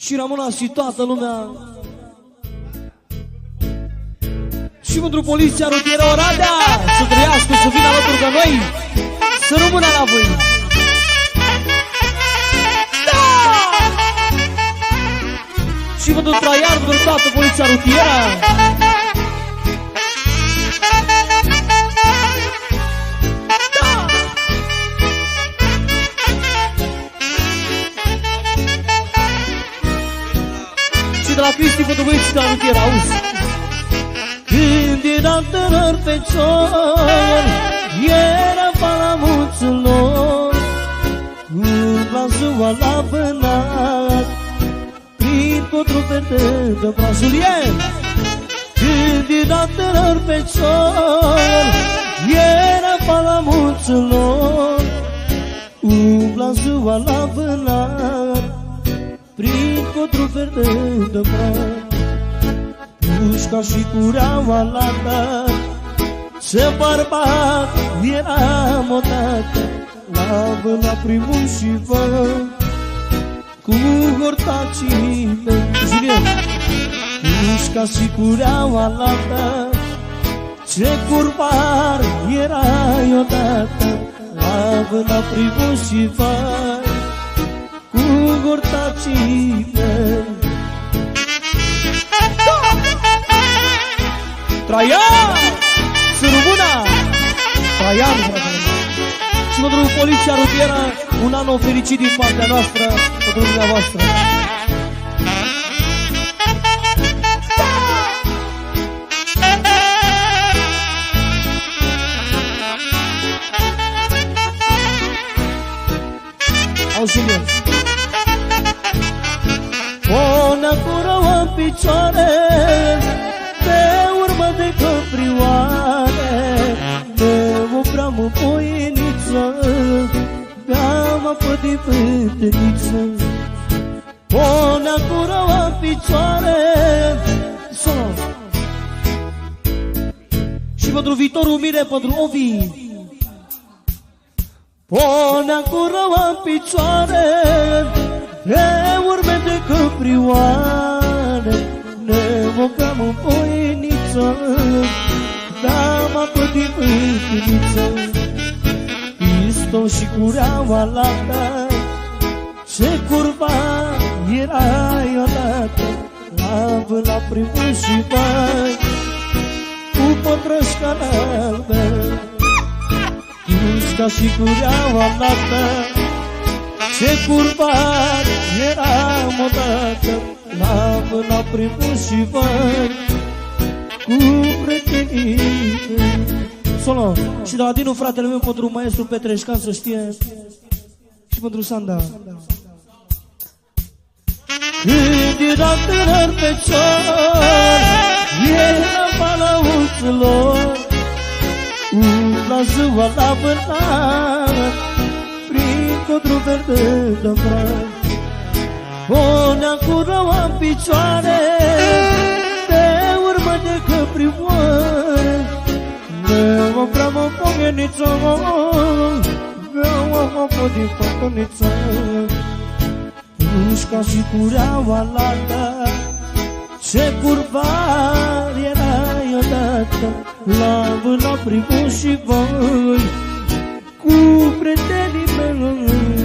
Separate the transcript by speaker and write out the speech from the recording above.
Speaker 1: și Ramona și toată lumea. Și pentru poliția rutieră Oradea, să trăiască, să vină alături de noi, să rămână la voi. Da! Și pentru Traian, pentru toată poliția rutieră. De la Cristi pentru băieții de la rutieră, auzi. Când eram tânăr fecior, era palamuțul lor, umbla ziua la vânat, prin cotru verde de brațul el. Când eram tânăr fecior, era palamuțul lor, umbla ziua la vânat, prin cotru verde de braț. Pușca și cureaua lată, ce bărbat eram odată, la vâna primul și văd, cu hortacii mei. Julien! Pușca și cureaua lată, ce curvar erai odată, la vâna primul și văd, cu hortacii mei. Traian! Să rămână! Traian, fratele! Și pentru poliția rutieră, un an fericit din partea noastră, pentru dumneavoastră. Auzi, Julien! O neacură în picioare, pe urmă de căprioare, de o bramă poieniță, beam apă de pânteniță. O neacură în picioare, sonă. Și pentru viitorul mire, pentru Ovi. O neacură în picioare, pe urme de căprioare, ne vocam în poieniță, dam apă din pânteniță. Piston și cureaua lată, ce curva erai odată, la vâna primul și vai, cu potrășca albă. Pisca și cureaua lată, ce curva eram odată, la vâna primul și vai, cu prietenii. Solo, și de la Dinu, fratele meu, pentru maestru Petreșcan, să știe, și pentru Sanda. Când eram tânăr fecior, eram palauțul lor, umbla ziua la vânat, prin cotru verde de braț. O neacură în picioare, pe urmă de căprioare, ne opram în poieniță, beau apă din pânteniță. Pușca și cureaua lată, ce curvar erai odată, la vâna primul și voi, cu prietenii mei.